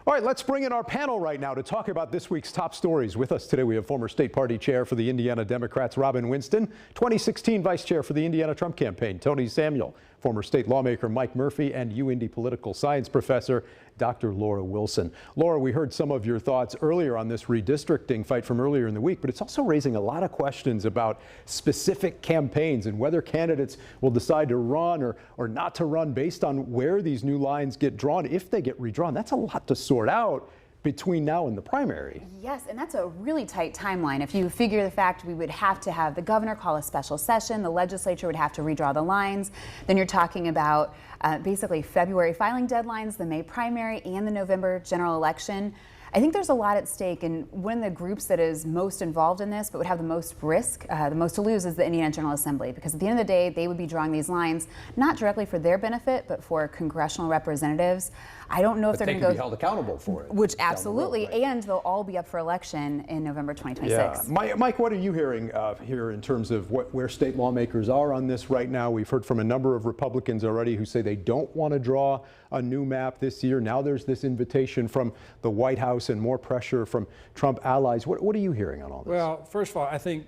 All right, let's bring in our panel right now to talk about this week's top stories. With us today, we have former state party chair for the Indiana Democrats, Robin Winston, 2016 vice chair for the Indiana Trump campaign, Tony Samuel, former state lawmaker Mike Murphy, and UIndy political science professor, Dr. Laura Wilson. Laura, we heard some of your thoughts earlier on this redistricting fight from earlier in the week, but it's also raising a lot of questions about specific campaigns and whether candidates will decide to run or not to run based on where these new lines get drawn, if they get redrawn. That's a lot to sort out between now and the primary. Yes, and that's a really tight timeline. If you figure the fact we would have to have the governor call a special session, the legislature would have to redraw the lines, then you're talking about basically February filing deadlines, the May primary, and the November general election. I think there's a lot at stake, and one of the groups that is most involved in this but would have the most risk, the most to lose, is the Indiana General Assembly, because at the end of the day, they would be drawing these lines not directly for their benefit, but for congressional representatives. I don't know if they're going to be held accountable for it. Which absolutely, right? And they'll all be up for election in November 2026. Yeah. Mike, what are you hearing here in terms of where state lawmakers are on this right now? We've heard from a number of Republicans already who say they don't want to draw a new map this year. Now there's this invitation from the White House and more pressure from Trump allies. What are you hearing on all this? Well, first of all, I think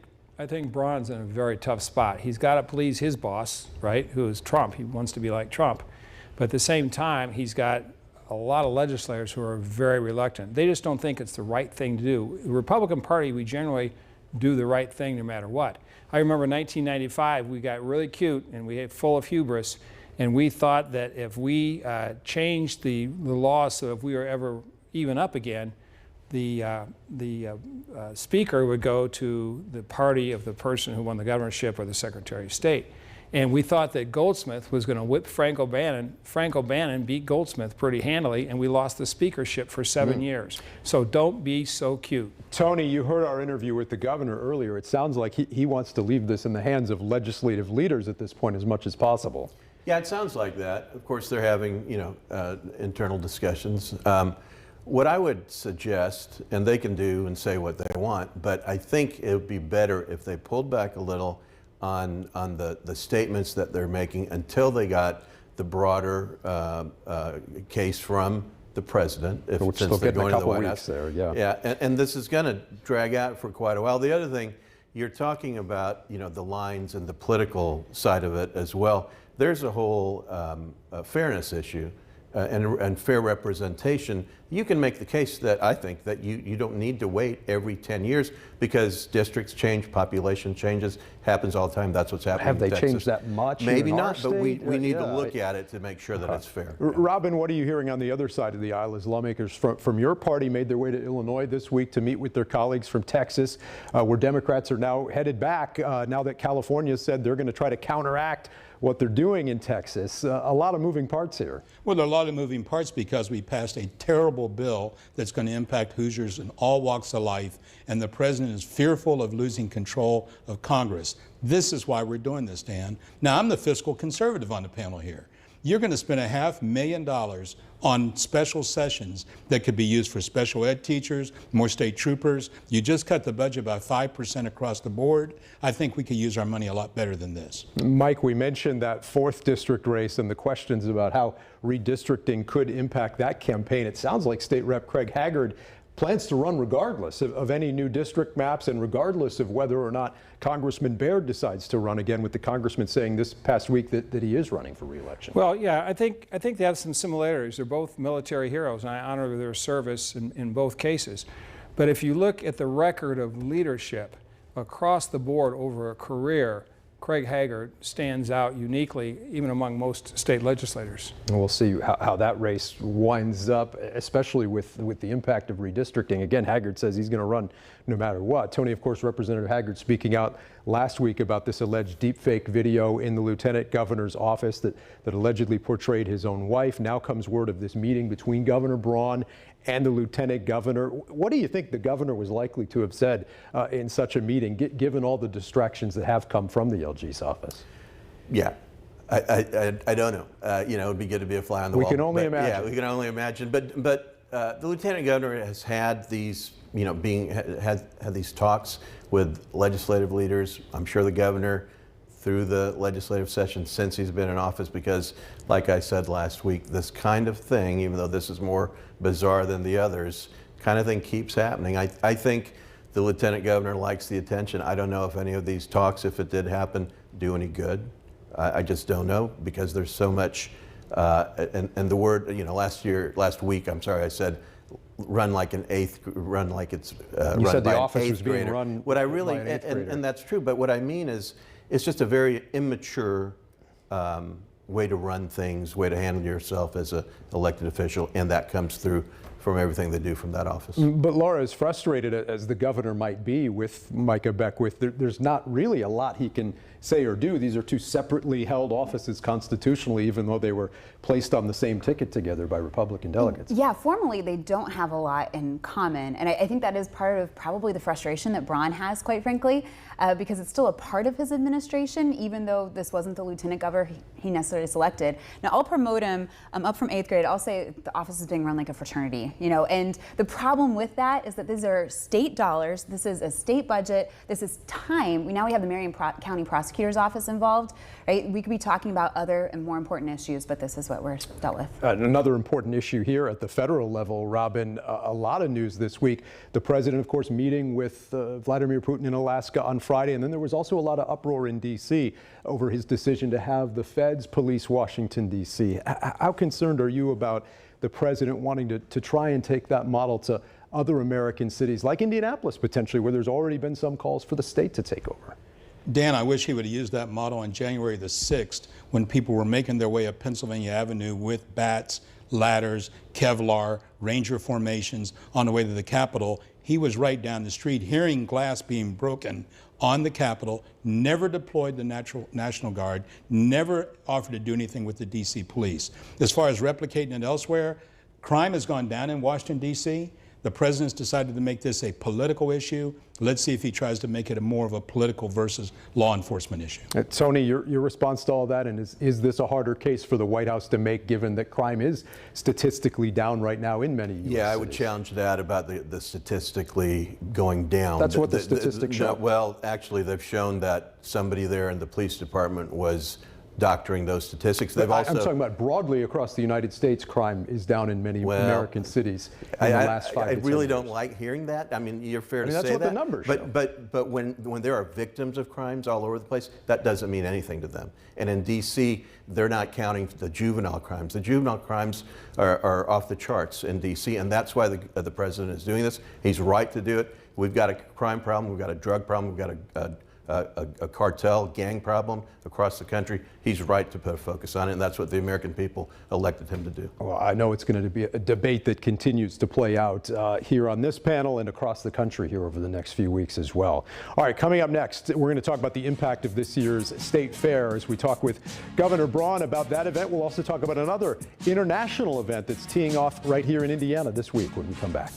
Braun's in a very tough spot. He's got to please his boss, right, who is Trump. He wants to be like Trump. But at the same time, he's got a lot of legislators who are very reluctant. They just don't think it's the right thing to do. The Republican Party, we generally do the right thing no matter what. I remember in 1995, we got really cute and we had full of hubris, and we thought that if we changed the law so if we were ever even up again, the speaker would go to the party of the person who won the governorship or the Secretary of State. And we thought that Goldsmith was going to whip Frank O'Bannon. Frank O'Bannon beat Goldsmith pretty handily, and we lost the speakership for 7 years. So don't be so cute. Tony, you heard our interview with the governor earlier. It sounds like he wants to leave this in the hands of legislative leaders at this point as much as possible. Yeah, it sounds like that. Of course, they're having, internal discussions. What I would suggest, and they can do and say what they want, but I think it would be better if they pulled back a little on the statements that they're making until they got the broader case from the president. Which still getting a couple weeks there, yeah. Yeah, and this is going to drag out for quite a while. The other thing, you're talking about, the lines and the political side of it as well. There's a whole fairness issue and fair representation. You can make the case that I think that you don't need to wait every 10 years because districts change, population changes, happens all the time. That's what's happening Have in they Texas. changed that much? Maybe in not, our but we state? need to look at it to make sure that it's fair. Robin, what are you hearing on the other side of the aisle as lawmakers from your party made their way to Illinois this week to meet with their colleagues from Texas, where Democrats are now headed back now that California said they're going to try to counteract what they're doing in Texas. A lot of moving parts here. Well, there are a lot of moving parts because we passed a terrible bill that's going to impact Hoosiers in all walks of life, and the president is fearful of losing control of Congress. This is why we're doing this, Dan. Now, I'm the fiscal conservative on the panel here. You're going to spend $500,000 on special sessions that could be used for special ed teachers, more state troopers. You just cut the budget by 5% across the board. I think we could use our money a lot better than this. Mike, we mentioned that 4th district race and the questions about how redistricting could impact that campaign. It sounds like State Rep Craig Haggard plans to run regardless of any new district maps and regardless of whether or not Congressman Baird decides to run again, with the congressman saying this past week that he is running for re-election. Well, yeah, I think they have some similarities. They're both military heroes, and I honor their service in both cases. But if you look at the record of leadership across the board over a career, Craig Haggard stands out uniquely, even among most state legislators. And we'll see how that race winds up, especially with the impact of redistricting. Again, Haggard says he's going to run no matter what. Tony, of course, Representative Haggard speaking out last week about this alleged deepfake video in the lieutenant governor's office that allegedly portrayed his own wife. Now comes word of this meeting between Governor Braun and the lieutenant governor. What do you think the governor was likely to have said in such a meeting, given all the distractions that have come from the LG's office? Yeah, I don't know. It would be good to be a fly on the wall. We can only imagine. Yeah, we can only imagine. But the lieutenant governor has had these, had these talks with legislative leaders. I'm sure the governor through the legislative session since he's been in office, because, like I said last week, this kind of thing, even though this is more bizarre than the others, kind of thing keeps happening. I think the lieutenant governor likes the attention. I don't know if any of these talks, if it did happen, do any good. I just don't know, because there's so much, and the word, you know, last week, I'm sorry, I said run like run like it's You run said by the an office was eighth being grader. run What I really, by an eighth grader. and that's true, but what I mean is, it's just a very immature way to run things, way to handle yourself as an elected official, and that comes through from everything they do from that office. But Laura, as frustrated as the governor might be with Micah Beckwith, there's not really a lot he can say or do. These are two separately held offices constitutionally, even though they were placed on the same ticket together by Republican delegates. Yeah, formally they don't have a lot in common, and I think that is part of probably the frustration that Braun has, quite frankly, because it's still a part of his administration, even though this wasn't the lieutenant governor he necessarily selected. Now, I'll promote him up from 8th grade. I'll say the office is being run like a fraternity, you know, and the problem with that is that these are state dollars. This is a state budget. This is time. Now we have the Marion County Prosecutor's Office involved, right? We could be talking about other and more important issues, but this is what we're dealt with. Another important issue here at the federal level, Robin, a lot of news this week. The president, of course, meeting with Vladimir Putin in Alaska on Friday, and then there was also a lot of uproar in D.C. over his decision to have the feds police Washington, D.C. How concerned are you about the president wanting to try and take that model to other American cities, like Indianapolis, potentially, where there's already been some calls for the state to take over? Dan, I wish he would have used that model on January the 6th when people were making their way up Pennsylvania Avenue with bats, ladders, Kevlar, Ranger formations on the way to the Capitol. He was right down the street hearing glass being broken on the Capitol, never deployed the National Guard, never offered to do anything with the D.C. police. As far as replicating it elsewhere, crime has gone down in Washington, D.C. The president's decided to make this a political issue. Let's see if he tries to make it more of a political versus law enforcement issue. Tony, your response to all that, and is this a harder case for the White House to make, given that crime is statistically down right now in many U.S. Yeah, I would cities? challenge that about the statistically going down. That's what the statistics show. Well, actually, they've shown that somebody there in the police department was doctoring those statistics. They've also, I'm talking about broadly across the United States, crime is down in many American cities in the last 5 I to 10 really years. don't like hearing that. I mean, you're fair to say that. That's what the numbers show. But when there are victims of crimes all over the place, that doesn't mean anything to them. And in D.C., they're not counting the juvenile crimes. The juvenile crimes are off the charts in D.C., and that's why the president is doing this. He's right to do it. We've got a crime problem. We've got a drug problem. We've got a cartel gang problem across the country. He's right to put a focus on it, and that's what the American people elected him to do. Well, I know it's going to be a debate that continues to play out here on this panel and across the country here over the next few weeks as well. All right, coming up next, we're going to talk about the impact of this year's state fair as we talk with Governor Braun about that event. We'll also talk about another international event that's teeing off right here in Indiana this week when we come back.